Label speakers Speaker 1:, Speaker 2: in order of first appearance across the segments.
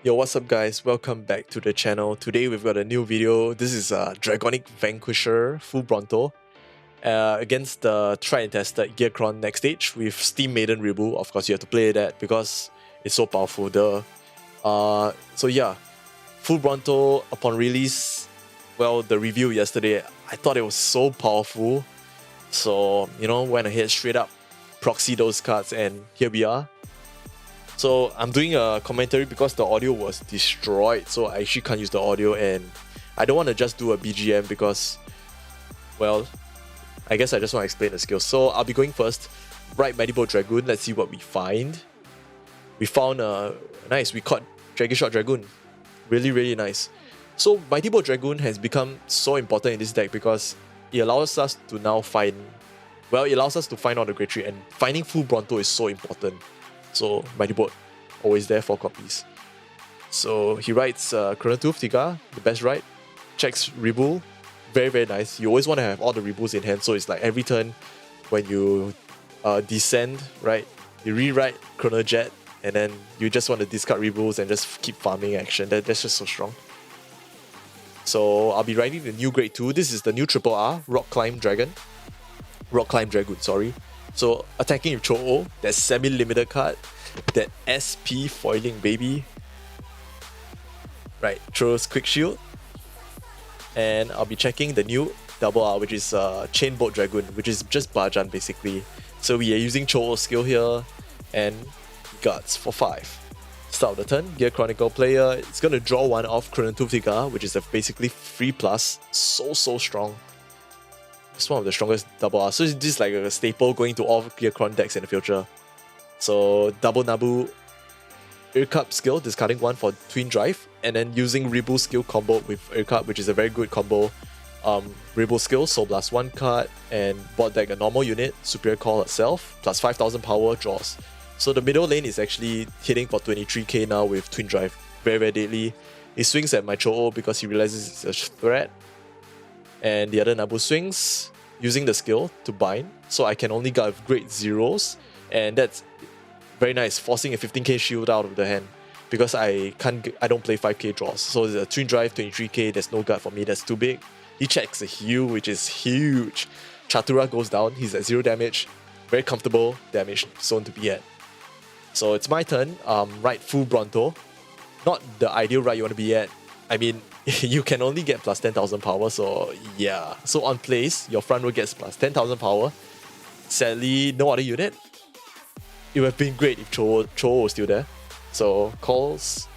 Speaker 1: Yo, what's up guys? Welcome back to the channel. Today we've got a new video. This is a Dragonic Vanquisher full Bronto against the tried and tested Gearcron Nextage with Steam Maiden Rebu. Of course you have to play that because it's so powerful. So yeah, full Bronto upon release, well, the review yesterday, I thought it was so powerful. So, went ahead straight up, proxy those cards, and here we are. So I'm doing a commentary because the audio was destroyed, so I actually can't use the audio, and I don't want to just do a BGM because, well, I guess I just want to explain the skills. So I'll be going first. Right, Mighty Bolt Dragoon, let's see what we find. We found nice, we caught Shot Dragoon. Really nice. So Mighty Bolt Dragoon has become so important in this deck because it allows us to now find, well, it allows us to find all the Great Tree, and finding full Bronto is so important. So Mighty Bolt, always there for copies. So he writes Chronicle Tiga, the best write. Checks Rebull, very nice. You always want to have all the Rebulls in hand, so it's like every turn when you descend, right? You rewrite Chrono Jet, and then you just want to discard Rebulls and just keep farming action. That's just so strong. So I'll be writing the new Grade 2. This is the new RRR, Rock Climb Dragoon, sorry. So attacking with Cho-O, that semi-limited card, that SP foiling baby. Right, throws Quick Shield. And I'll be checking the new RR, which is Chain Bolt Dragoon, which is just Bajan basically. So we are using Cho-O skill here, and Guts for 5. Start of the turn, Gear Chronicle player, it's going to draw one off Chronicle Tiga, which is a basically 3+, so strong. It's one of the strongest RR. So this is like a staple going to all Gearcron decks in the future. So double Nabu, Ircup skill, discarding one for Twin Drive, and then using Rebull skill combo with Ircup, which is a very good combo. Rebull skill, Soul Blast 1 card, and board deck a normal unit, Superior Call itself, plus 5000 power, draws. So the middle lane is actually hitting for 23k now with Twin Drive. Very deadly. He swings at my Cho-O because he realizes it's a threat. And the other Nabu swings using the skill to bind, so I can only guard with great zeros, and that's very nice, forcing a 15k shield out of the hand because I don't play 5k draws. So the Twin Drive 23k, there's no guard for me, that's too big. He checks a heal, which is huge. Chatura goes down, he's at 0 damage, very comfortable damage zone to be at. So it's my turn. Right, full Bronto, not the ideal right you want to be at. I mean, you can only get plus 10,000 power, so yeah. So on place, your front row gets plus 10,000 power. Sadly, no other unit. It would have been great if Cho was still there. So calls,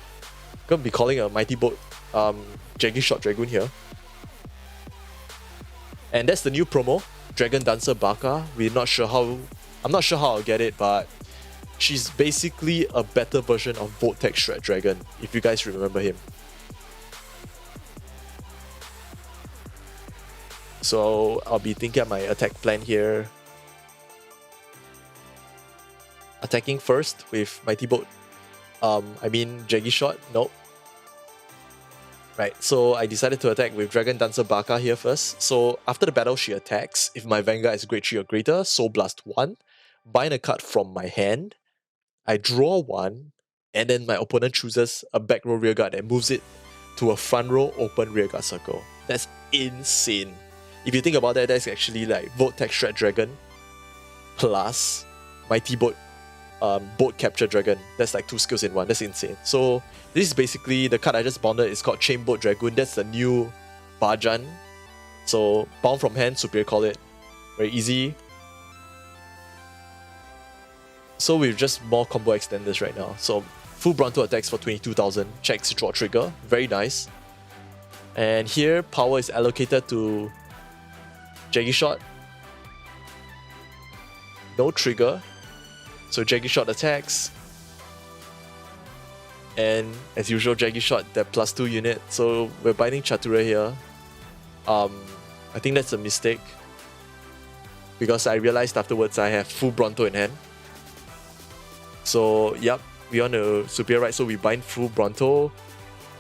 Speaker 1: gonna be calling a Mighty Bolt Shot Dragoon here. And that's the new promo, Dragon Dancer Baka. I'm not sure how I'll get it, but she's basically a better version of Voltec Shred Dragon, if you guys remember him. So I'll be thinking of my attack plan here. Attacking first with Mighty Bolt. Shot, nope. Right, so I decided to attack with Dragon Dancer Baka here first. So after the battle, she attacks. If my Vanguard is Grade 3 or greater, Soul Blast 1, bind a card from my hand, I draw one, and then my opponent chooses a back row rearguard and moves it to a front row open rearguard circle. That's insane. If you think about that, that's actually like Voltec Shred Dragon plus Mighty Bolt Bolt Capture Dragon. That's like 2 skills in one. That's insane. So this is basically the card I just bounded. It's called Chain Bolt Dragoon. That's the new Bajan. So bound from hand, Superior Call it. Very easy. So we've just more combo extenders right now. So full Bronto attacks for 22,000. Checks draw trigger. Very nice. And here power is allocated to Shot. No trigger. So Shot attacks. And as usual, Shot, that +2 unit. So we're binding Chatura here. I think that's a mistake, because I realized afterwards I have full Bronto in hand. So yep, we want to Superior Right, so we bind full Bronto.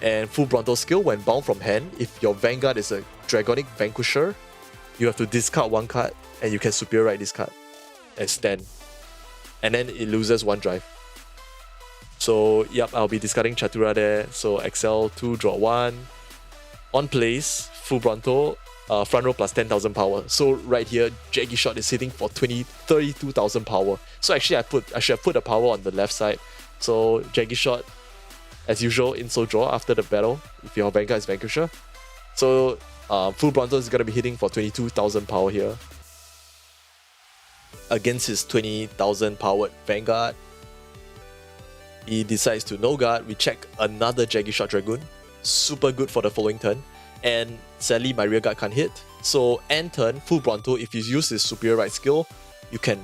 Speaker 1: And full Bronto skill, when bound from hand, if your Vanguard is a Dragonic Vanquisher, you have to discard 1 card, and you can Superior Right this card and stand. And then it loses 1 drive. So, yep, I'll be discarding Chatura there. So, Excel 2, draw 1. On place, full Bronto, front row plus 10,000 power. So, right here, Jaggy Shot is hitting for 32,000 power. So, actually, I should have put the power on the left side. So, Jaggy Shot, as usual, insole draw after the battle, if your Vanguard is Vanquisher. So, full Bronto is going to be hitting for 22,000 power here. Against his 20,000 powered Vanguard. He decides to no guard. We check another Jaggy Shot Dragoon. Super good for the following turn. And sadly, my rear guard can't hit. So, end turn, full Bronto, if you use his Superior Ride skill, you can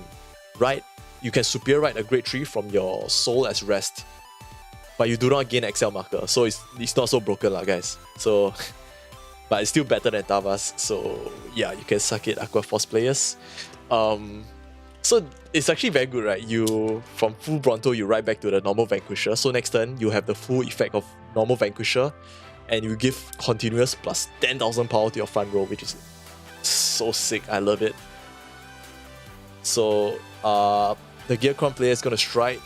Speaker 1: Superior Ride a Great Tree from your soul as rest. But you do not gain Excel marker. So, it's not so broken, lah, guys. So, but it's still better than Tavas. So, yeah, you can suck it, Aqua Force players. So it's actually very good, right? You, from full Bronto, you ride back to the normal Vanquisher. So next turn, you have the full effect of normal Vanquisher, and you give continuous plus 10,000 power to your front row, which is so sick. I love it. So the Gear Crown player is going to stride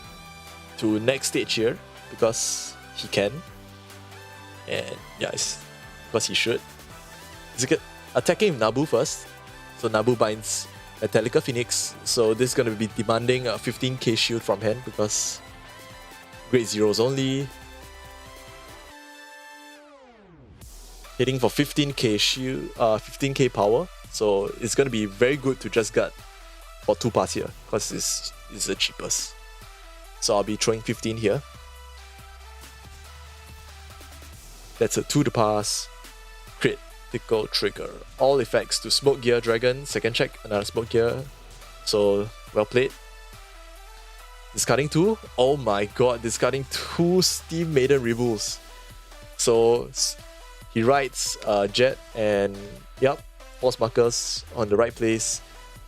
Speaker 1: to Nextage here because he can. And yeah, it's because he should. He's attacking Nabu first. So Nabu binds Metallica Phoenix, so this is going to be demanding a 15k shield from hand because grade zeros only. Hitting for 15k shield, 15k power, so it's going to be very good to just guard for 2 pass here because it's the cheapest. So I'll be throwing 15 here. That's a 2 to pass. Crit. Trigger. All effects to Smoke Gear Dragon. Second check, another Smoke Gear. So, well played. Discarding 2. Oh my god, discarding 2 Steam Maiden Rebels. So, he rides Jet and, yep, force markers on the right place.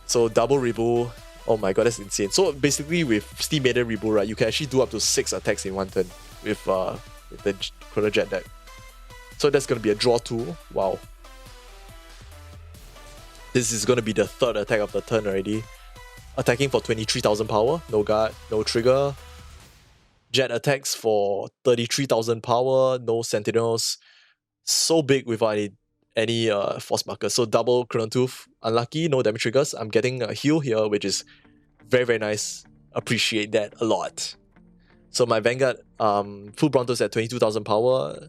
Speaker 1: So, double Rebel. Oh my god, that's insane. So, basically, with Steam Maiden Rebel, right, you can actually do up to 6 attacks in one turn with the Chrono Jet deck. So, that's going to be a draw 2. Wow. This is going to be the 3rd attack of the turn already. Attacking for 23,000 power, no guard, no trigger. Jet attacks for 33,000 power, no sentinels. So big without any force markers. So double Chrono Tooth, unlucky, no damage triggers. I'm getting a heal here, which is very, very nice. Appreciate that a lot. So my Vanguard, full Bronto's at 22,000 power.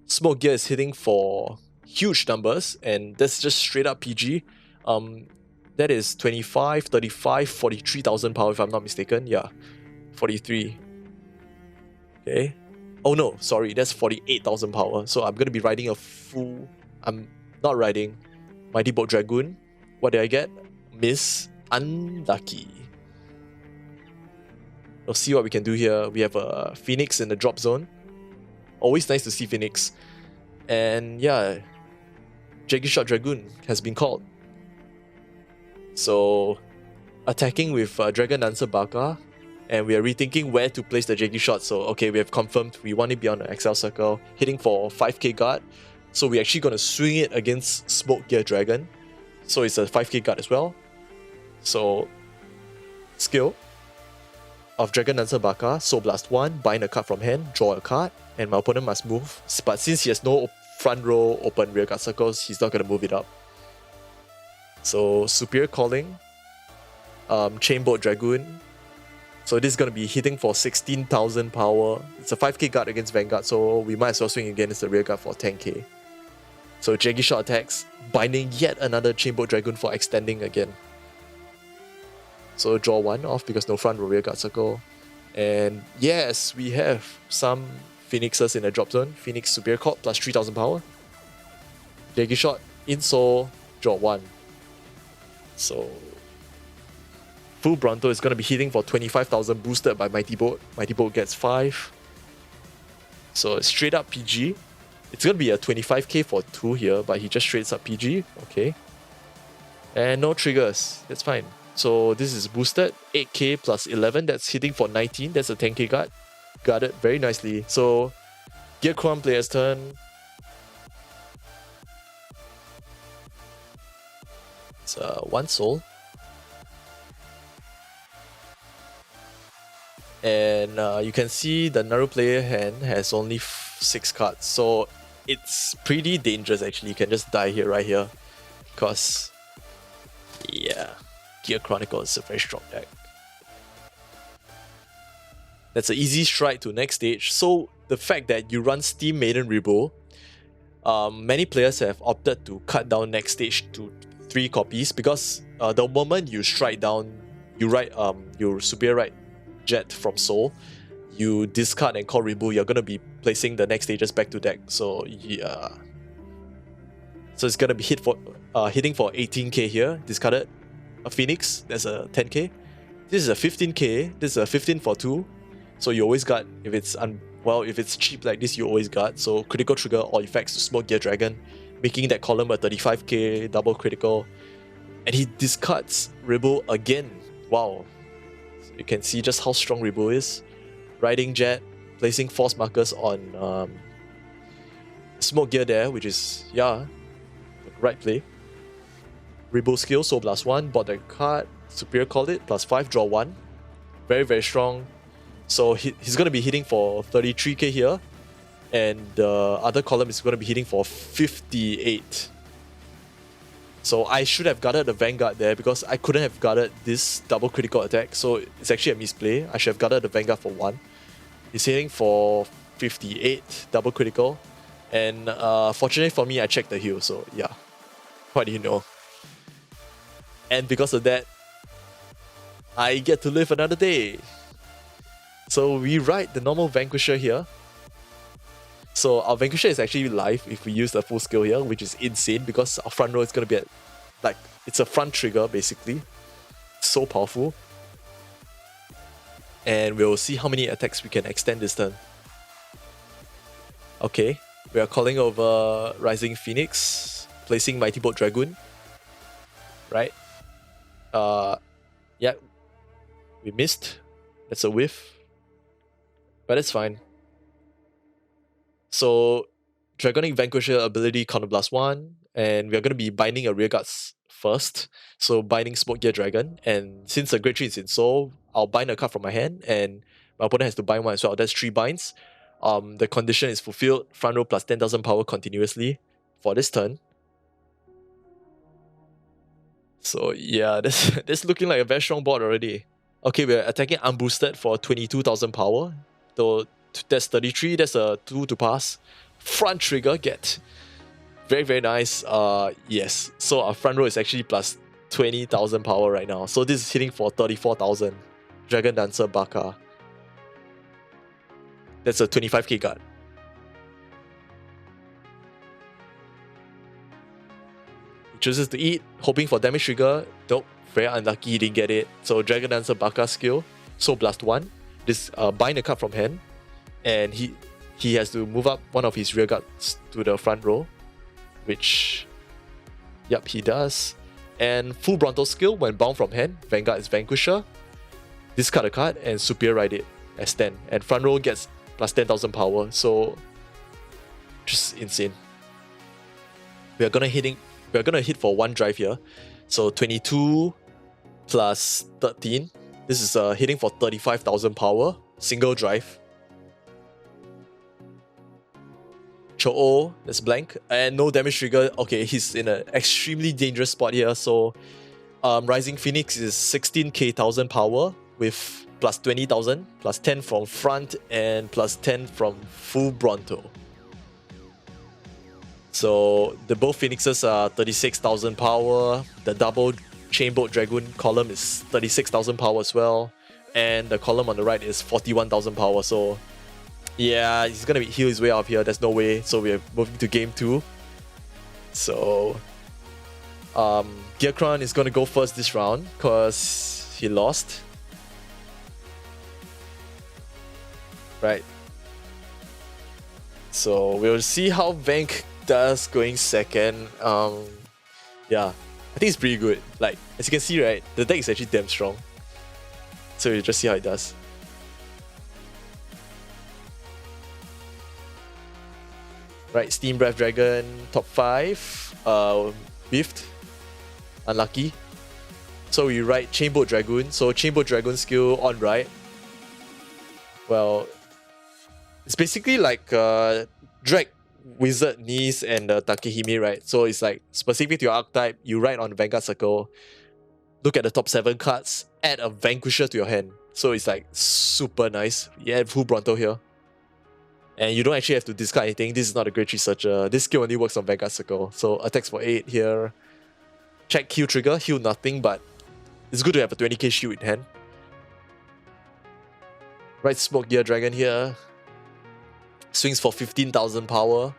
Speaker 1: Smoke Gear is hitting for huge numbers, and that's just straight up PG. That is 25, 35, 43,000 power if I'm not mistaken. Yeah, 43. Okay. Oh no, sorry, that's 48,000 power. So I'm going to be riding a full... I'm not riding Mighty Bolt Dragoon. What did I get? Miss. Unlucky. We'll see what we can do here. We have a Phoenix in the drop zone. Always nice to see Phoenix. And yeah, Jaggy Shot Dragoon has been called. So, attacking with Dragon Dancer Baka, and we are rethinking where to place the Jaggy Shot. So, okay, we have confirmed we want it beyond the Excel circle, hitting for 5k guard. So, we're actually going to swing it against Smoke Gear Dragon. So, it's a 5k guard as well. So, skill of Dragon Dancer Baka, Soul Blast 1, bind a card from hand, draw a card, and my opponent must move. But since he has no front row open rear guard circles, he's not going to move it up. So, Superior Calling, Chain Bolt Dragoon. So this is going to be hitting for 16,000 power. It's a 5k guard against Vanguard, so we might as well swing against the rear guard for 10k. So Jaggy Shot attacks, binding yet another Chain Bolt Dragoon for extending again. So draw 1 off because no front row rear guard circle. And yes, we have some Phoenixes in the drop zone. Phoenix Superior Court plus 3,000 power. Jaggy Shot, insole, draw 1. So, full Bronto is going to be hitting for 25,000 boosted by Mighty Bolt. Mighty Bolt gets 5. So, it's straight up PG. It's going to be a 25k for 2 here, but he just straight up PG. Okay. And no triggers. That's fine. So, this is boosted. 8k plus 11. That's hitting for 19. That's a 10k guard. Guarded very nicely. So, Gear Crown player's turn. It's 1 soul. And you can see the Naru player hand has only 6 cards, so it's pretty dangerous actually. You can just die here, right here, because yeah, Gear Chronicle is a very strong deck. That's an easy strike to next stage. So the fact that you run Steam Maiden Rebel, many players have opted to cut down next stage to 3 copies, because the moment you strike down, you write your superior right Jet from Soul, you discard and call Rebel, you're gonna be placing the next stages back to deck. So yeah. So it's gonna be hitting for 18k here, discarded a Phoenix, that's a 10k. This is a 15k, this is a 15 for 2. So you always got, if it's cheap like this, you always got. So critical trigger all effects to Smoke Gear Dragon, making that column a 35k double critical. And he discards Rebel again. Wow. So you can see just how strong Rebel is. Riding Jet, placing force markers on Smoke Gear there, which is, yeah, the right play. Rebel skill, Soul Blast 1, bought the card, Superior called it, +5, draw 1. Very, very strong. So he's going to be hitting for 33k here, and the other column is going to be hitting for 58. So I should have guarded the Vanguard there, because I couldn't have guarded this double critical attack, so it's actually a misplay. I should have guarded the Vanguard for 1. He's hitting for 58, double critical, and fortunately for me, I checked the heal, so yeah. What do you know? And because of that, I get to live another day. So we ride the normal Vanquisher here. So our Vanquisher is actually live if we use the full skill here, which is insane, because our front row is going to be at, like, it's a front trigger basically. So powerful. And we'll see how many attacks we can extend this turn. Okay, we are calling over Rising Phoenix, placing Mighty Bolt Dragoon. Right? Yeah, we missed. That's a whiff. But it's fine. So, Dragonic Vanquisher ability Counterblast 1, and we're going to be binding a Rearguards first. So, binding Smoke Gear Dragon, and since the Great Tree is in Soul, I'll bind a card from my hand, and my opponent has to bind one as well. That's 3 binds. The condition is fulfilled, front row plus 10,000 power continuously for this turn. So yeah, that's looking like a very strong board already. Okay, we're attacking unboosted for 22,000 power. So that's 33, that's a 2 to pass. Front trigger, get. Very, very nice. Yes. So our front row is actually plus 20,000 power right now. So this is hitting for 34,000. Dragon Dancer Baka. That's a 25k card. He chooses to eat, hoping for damage trigger. Nope, very unlucky, he didn't get it. So Dragon Dancer Baka skill, Soul Blast 1. This bind a card from hand, and he has to move up one of his rear guards to the front row, which, yep, he does. And full Bronto skill, when bound from hand, Vanguard is Vanquisher. Discard a card and superior ride it as 10. And front row gets plus 10,000 power, so just insane. We're gonna hit for 1 drive here. So 22 plus 13. This is hitting for 35,000 power, single drive. Cho-Oh, that's blank, and no damage trigger. Okay, he's in an extremely dangerous spot here. So Rising Phoenix is 16k 1000 power with plus 20,000, plus 10 from front, and plus 10 from full Bronto. So the both Phoenixes are 36,000 power. The double Chainbolt Dragoon column is 36,000 power as well. And the column on the right is 41,000 power. So yeah, he's gonna heal his way out of here. There's no way. So we're moving to game 2. So Gearcron is gonna go first this round because he lost. Right. So we'll see how Vank does going second. Yeah, I think it's pretty good. Like, as you can see, right, the deck is actually damn strong. So we'll just see how it does. Right, Steam Breath Dragon, top 5. Biffed. Unlucky. So we write Chainbolt Dragoon. So Chainbolt Dragoon skill on right. well, it's basically like Drag, Wizard, Nis, and Takehime, right? So it's like specific to your archetype, you write on the Vanguard Circle, look at the top 7 cards, add a Vanquisher to your hand. So it's like super nice. You have full Bronto here. And you don't actually have to discard anything. This is not a Grade 3 Searcher. This skill only works on Vanguard Circle. So attacks for 8 here. Check heal trigger, heal nothing, but it's good to have a 20k shield in hand. Right Smoke Gear Dragon here. Swings for 15,000 power.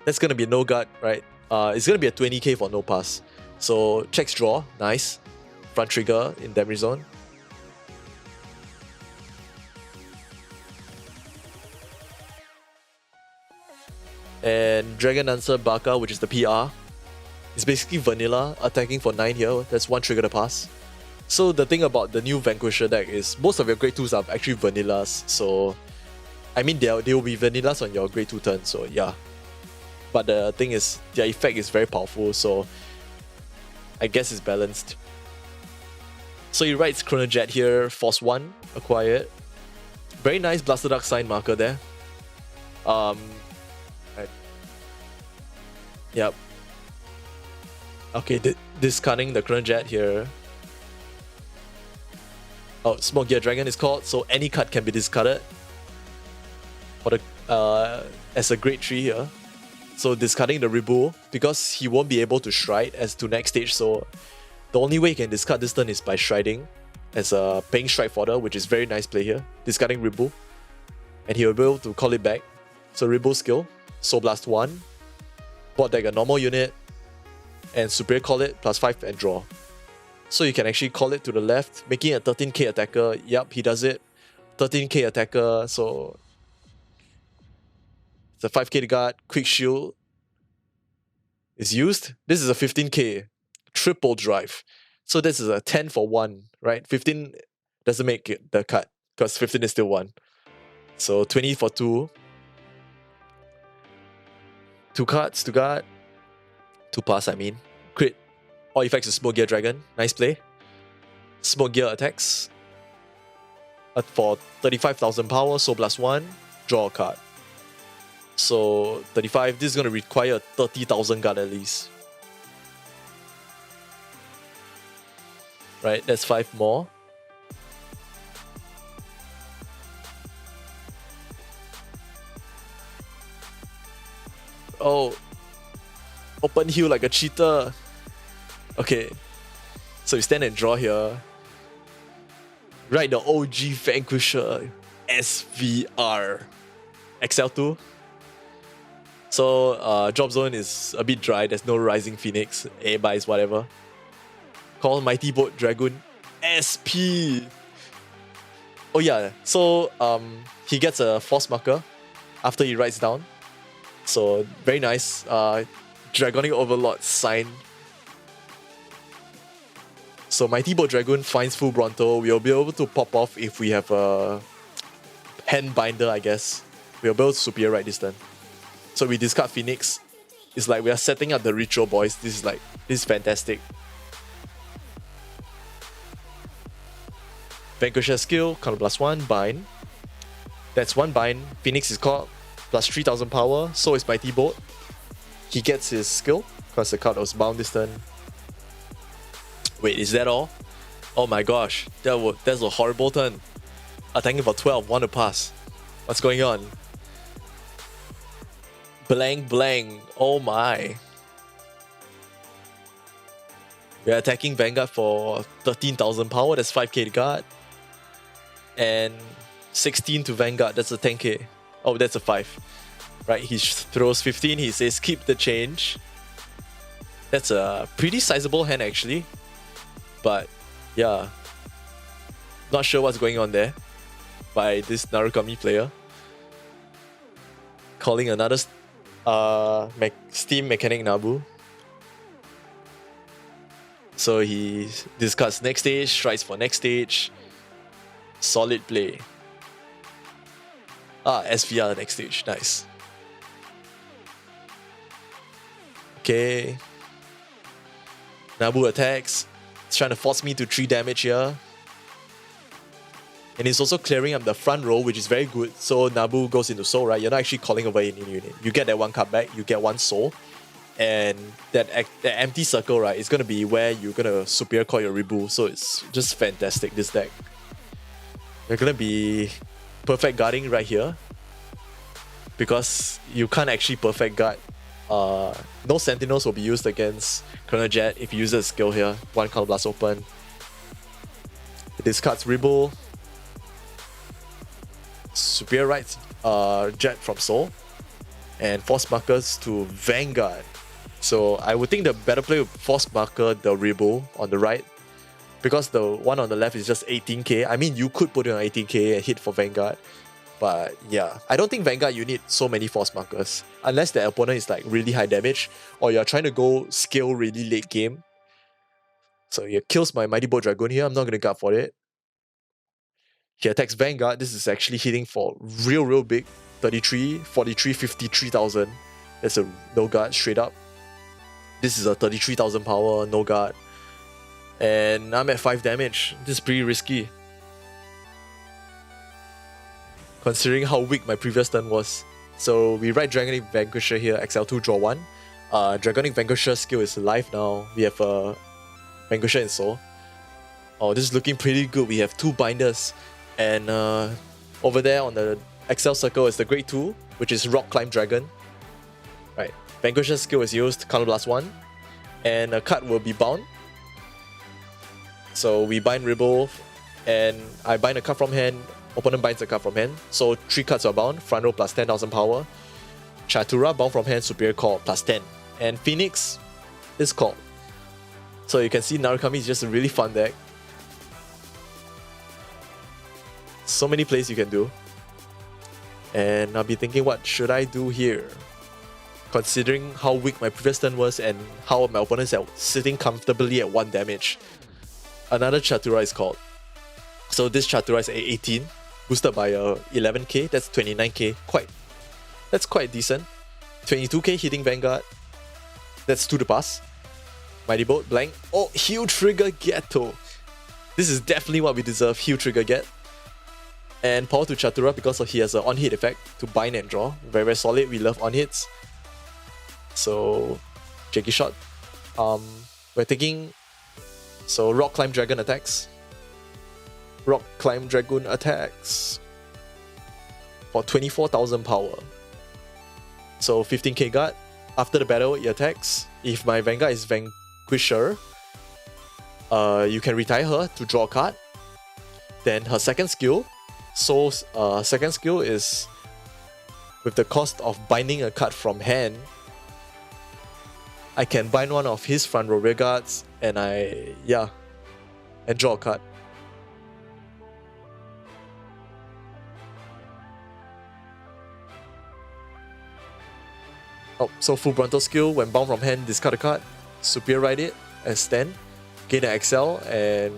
Speaker 1: That's gonna be a no guard, right? It's gonna be a 20k for no pass. So checks draw, nice. Front trigger in damage zone. And Dragon Dancer Baka, which is the PR. It's basically vanilla, attacking for 9 here. That's 1 trigger to pass. So the thing about the new Vanquisher deck is most of your grade 2s are actually vanillas. So, I mean, they will be vanillas on your grade 2 turn, so yeah. But the thing is, their effect is very powerful, so I guess it's balanced. So he writes Chrono Jet here, Force 1, acquired. Very nice Blaster Dark sign marker there. Right. Yep. Okay, discarding the Chrono Jet here. Oh, Smoke Gear Dragon is called, so any card can be discarded for the as a grade 3 here. So discarding the Ribu, because he won't be able to Shride as to Nextage, so the only way he can discard this turn is by Shriding as a paying Strike fodder, which is very nice play here. Discarding Ribu, and he will be able to call it back. So Ribu skill, Soul Blast 1, board deck a normal unit, and Superior Call it, +5 and draw. So you can actually call it to the left, making a 13k attacker. Yep, he does it. 13k attacker, so it's a 5k to guard, quick shield is used. This is a 15k, triple drive. So this is a 10 for 1, right? 15 doesn't make it the cut, because 15 is still 1. So 20 for 2. 2 cards to guard. 2 pass, I mean. Crit. All effects is Smoke Gear Dragon. Nice play. Smoke Gear attacks. For 35,000 power, Soul Blast 1. Draw a card. So 35, this is going to require 30,000 guard at least. Right, that's 5 more. Oh. Open heal like a cheater. Okay. So you stand and draw here. Right, the OG Vanquisher SVR. XL2. So drop zone is a bit dry. There's no Rising Phoenix. A-buys, whatever. Call Mighty Boat Dragoon SP. Oh yeah, so he gets a force marker after he writes down. So very nice. Dragonic Overlord sign. So Mighty Boat Dragoon finds full Bronto. We'll be able to pop off if we have a hand binder, I guess. We'll be able to superior right this turn. So we discard Phoenix. It's like we are setting up the ritual, boys. This is fantastic. Vanquisher skill, counter +1, bind. That's 1 bind. Phoenix is called, +3,000 power. So is Mighty Boat. He gets his skill, because the card was bound this turn. Wait, is that all? Oh my gosh, that's a horrible turn. Attacking for 12, 1 to pass. What's going on? Blank, blank. Oh my. We're attacking Vanguard for 13,000 power. That's 5k to guard. And 16 to Vanguard. That's a 10k. Oh, that's a 5. Right, he throws 15. He says keep the change. That's a pretty sizable hand actually. But yeah. Not sure what's going on there by this Narukami player. Calling another Steam Mechanic Nabu. So he discards Nextage, strides for Nextage. Solid play. SVR Nextage, nice. Okay. Nabu attacks. It's trying to force me to 3 damage here. And it's also clearing up the front row, which is very good. So Nabu goes into soul, right? You're not actually calling over any unit. You get that 1 card back, you get 1 soul. And that empty circle, right, is going to be where you're going to superior call your Ribu. So it's just fantastic, this deck. You're going to be perfect guarding right here, because you can't actually perfect guard. No Sentinels will be used against Chrono Jet if you use a skill here. 1 Counter Blast open. It discards Ribu. Superior Rights Jet from Soul. And Force Markers to Vanguard. So I would think the better play would Force Marker the Ribu on the right, because the one on the left is just 18k. I mean, you could put it on 18k and hit for Vanguard. But yeah, I don't think Vanguard you need so many Force Markers. Unless the opponent is like really high damage, or you're trying to go scale really late game. So he kills my Mighty Bolt Dragoon here. I'm not going to guard for it. He attacks Vanguard. This is actually hitting for real big. 33, 43, 53,000. That's a no guard straight up. This is a 33,000 power, no guard. And I'm at 5 damage. This is pretty risky, considering how weak my previous turn was. So we write Dragonic Vanquisher here, XL2, draw 1. Dragonic Vanquisher skill is live now. We have a Vanquisher in Soul. Oh, this is looking pretty good. We have 2 binders. And over there on the XL circle is the Grade 2, which is Rock Climb Dragon. Right. Vanquisher skill is used, Counter Blast 1. And a card will be bound. So we bind Ribu, and I bind a card from hand. Opponent binds a card from hand. So 3 cards are bound. Front row plus 10,000 power. Chatura bound from hand, superior call plus 10. And Phoenix is called. So you can see Narukami is just a really fun deck. So many plays you can do. And I'll be thinking, what should I do here? Considering how weak my previous turn was and how my opponents are sitting comfortably at 1 damage. Another Chatura is called. So this Chatura is 18, boosted by 11k, that's 29k. That's quite decent. 22k hitting Vanguard. That's 2 to pass. Mighty Bolt, blank. Oh, Heal Trigger Ghetto. This is definitely what we deserve, Heal Trigger Get. And power to Chatura because he has an on-hit effect to bind and draw. Very solid, we love on-hits. So, Jackie Shot. We're taking... So, Rock Climb Dragon attacks. Rock Climb Dragoon attacks. For 24,000 power. So, 15k guard. After the battle, it attacks. If my Vanguard is Vanquisher, you can retire her to draw a card. Then her second skill. Soul's second skill is with the cost of binding a card from hand. I can bind one of his front row rear guards and and draw a card. Oh, so full Bronto skill, when bound from hand, discard a card, superior ride it as 10, gain an XL, and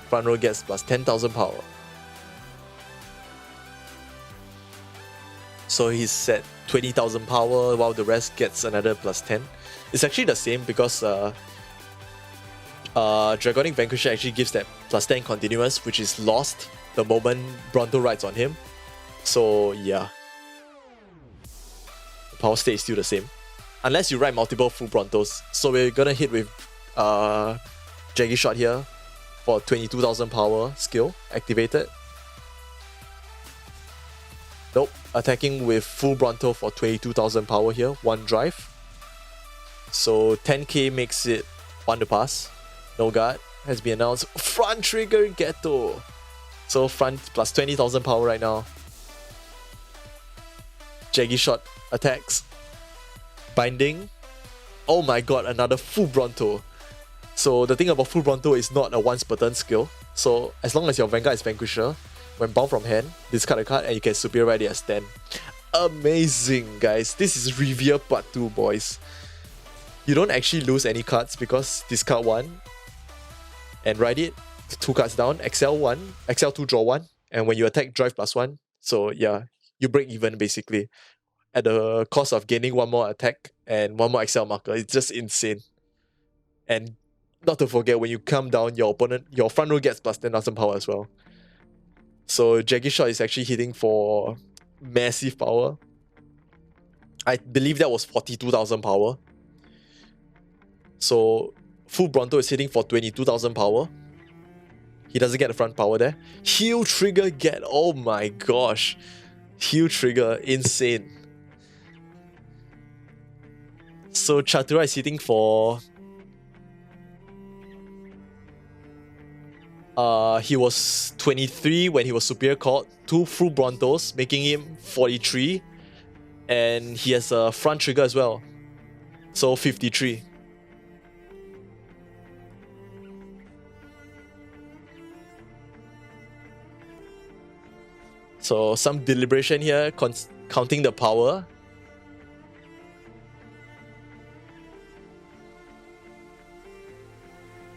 Speaker 1: front row gets plus 10,000 power. So he's at 20,000 power while the rest gets another plus 10. It's actually the same because Dragonic Vanquisher actually gives that plus 10 continuous, which is lost the moment Bronto rides on him. So yeah, the power state is still the same. Unless you ride multiple full Brontos. So we're gonna hit with Jaggy Shot here for 22,000 power skill activated. Nope, attacking with full Bronto for 22,000 power here, 1 drive. So 10k makes it 1 to pass. No guard has been announced. Front Trigger Ghetto. So front plus 20,000 power right now. Jaggy Shot attacks. Binding. Oh my god, another full Bronto. So the thing about full Bronto is not a once per turn skill. So as long as your Vanguard is Vanquisher, when bound from hand, discard a card and you can superior ride it as 10. Amazing, guys. This is Revere Part 2, boys. You don't actually lose any cards because discard 1 and ride it, 2 cards down, XL1, XL2 draw 1, and when you attack, drive plus 1. So yeah, you break even basically at the cost of gaining 1 more attack and 1 more XL marker. It's just insane. And not to forget, when you come down, your opponent, your front row gets plus 10,000 power as well. So Jaggy Shot is actually hitting for massive power. I believe that was 42,000 power. So full Bronto is hitting for 22,000 power. He doesn't get the front power there. Heal trigger get, oh my gosh. Heal trigger, insane. So Chatura is hitting for... he was 23 when he was Superior Court. 2 full Brontos, making him 43. And he has a front trigger as well. So 53. So some deliberation here, counting the power.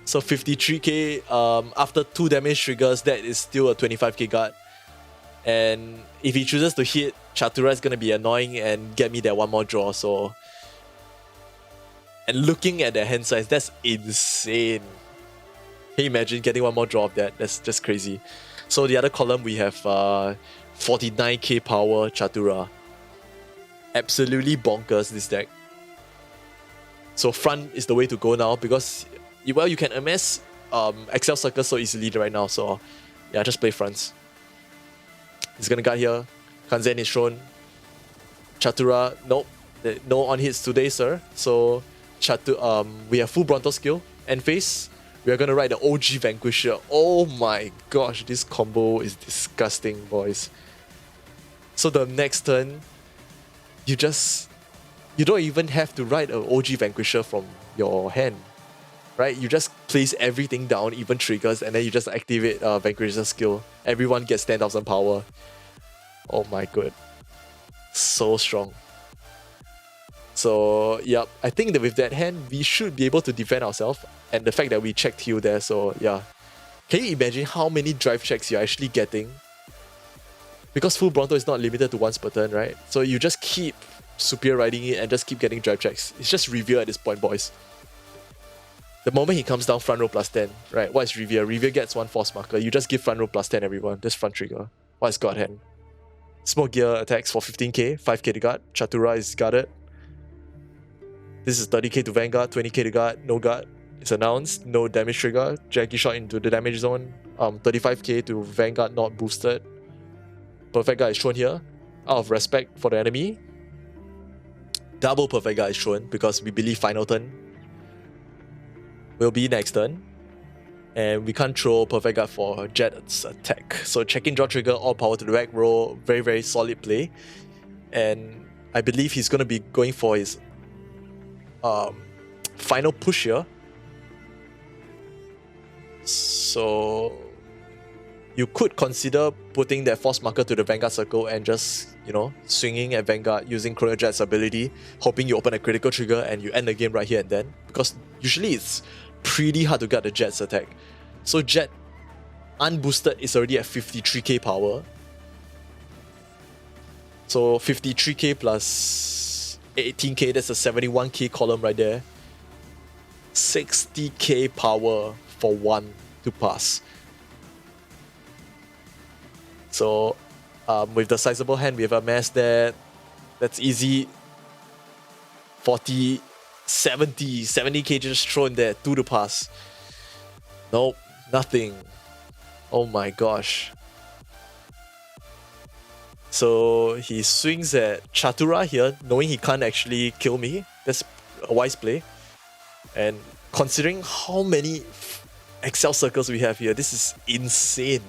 Speaker 1: So 53k, after 2 damage triggers, that is still a 25k guard. And if he chooses to hit, Chatura is going to be annoying and get me that one more draw. So, and looking at the hand size, that's insane. Can you imagine getting one more draw of that? That's just crazy. So the other column, we have 49k power Chatura. Absolutely bonkers, this deck. So front is the way to go now because, well, you can MS Excel Circle so easily right now. So yeah, just play fronts. He's gonna guard here. Kanzen is shown. Chatura, nope. No on hits today, sir. So we have full Bronto skill. End phase. We are gonna ride the OG Vanquisher. Oh my gosh, this combo is disgusting, boys. So the next turn, you don't even have to ride an OG Vanquisher from your hand. Right? You just place everything down, even triggers, and then you just activate Vanquisher skill. Everyone gets 10,000 power. Oh my god. So strong. So, yep. I think that with that hand, we should be able to defend ourselves. And the fact that we checked heal there, so yeah. Can you imagine how many drive checks you're actually getting? Because full Bronto is not limited to once per turn, right? So you just keep superior riding it and just keep getting drive checks. It's just Revere at this point, boys. The moment he comes down front row plus 10, right? What is Revere? Revere gets 1 force marker. You just give front row plus 10, everyone. This front trigger. What is God Hand? Smoke Gear attacks for 15k, 5k to guard. Chatura is guarded. This is 30k to Vanguard, 20k to guard, no guard. It's announced, no damage trigger. Jackie shot into the damage zone. 35k to Vanguard not boosted. Perfect guard is shown here. Out of respect for the enemy. Double perfect guard is shown because we believe final turn will be next turn. And we can't throw perfect guard for Jet's attack. So check-in draw trigger, all power to the back row. Very, very solid play. And I believe he's going to be going for his final push here. So you could consider putting that force marker to the Vanguard circle and just, you know, swinging at Vanguard using Chrono Jet's ability, hoping you open a critical trigger and you end the game right here and then. Because usually it's pretty hard to get the Jet's attack. So Jet unboosted is already at 53k power. So 53k plus 18k, that's a 71k column right there. 60k power for 1 to pass. So with the sizable hand, we have amassed that. That's easy. 40, 70k just thrown there, 2 to pass. Nope, nothing. Oh my gosh. So he swings at Chatura here, knowing he can't actually kill me. That's a wise play. And considering how many Excel circles we have here, this is insane.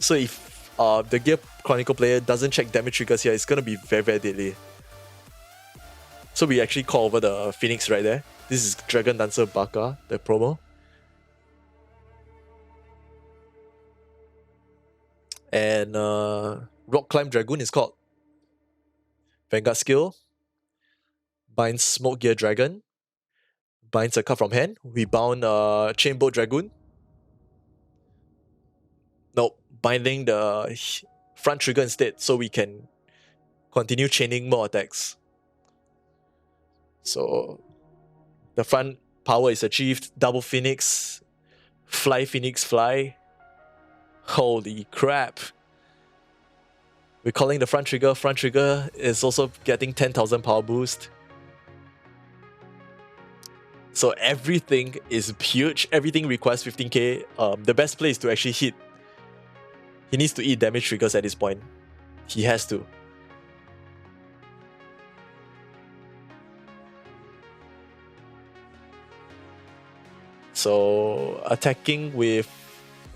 Speaker 1: So if the Gear Chronicle player doesn't check damage triggers here, it's going to be very, very deadly. So we actually call over the Phoenix right there. This is Dragon Dancer Baka, the promo. And Rock Climb Dragoon is called. Vanguard skill. Binds Smoke Gear Dragon. Binds a card from hand. We bound Chainbolt Dragoon. Nope. Binding the front trigger instead so we can continue chaining more attacks. So the front power is achieved. Double Phoenix. Fly Phoenix Fly. Holy crap. We're calling the front trigger. Front trigger is also getting 10,000 power boost. So everything is huge. Everything requires 15k. The best play is to actually hit. He needs to eat damage triggers at this point. He has to. So attacking with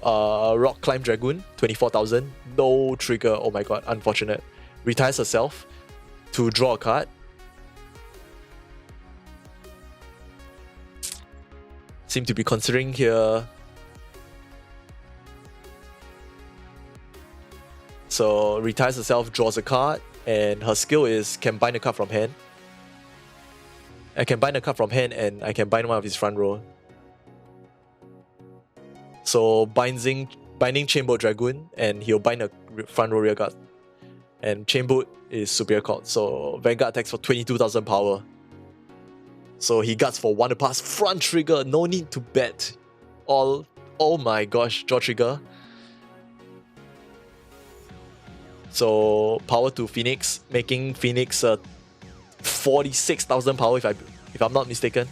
Speaker 1: Rock Climb Dragoon, 24,000. No trigger. Oh my god, unfortunate. Retires herself to draw a card. Seem to be considering here. So retires herself, draws a card, and her skill is can bind a card from hand. I can bind a card from hand and I can bind one of his front row. So binding Chainbolt Dragoon, and he'll bind a front row rear guard. And Chainbolt is superior card, so Vanguard attacks for 22,000 power. So he guards for 1 to pass, front trigger, no need to bet. Oh my gosh, draw trigger. So power to Phoenix, making Phoenix 46,000 power if I'm not mistaken.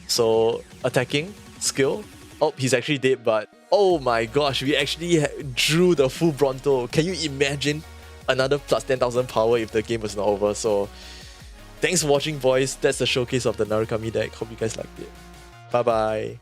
Speaker 1: So attacking, skill. Oh, he's actually dead, but oh my gosh, we actually drew the full Bronto. Can you imagine another plus 10,000 power if the game was not over? So thanks for watching, boys. That's the showcase of the Narukami deck. Hope you guys liked it. Bye bye.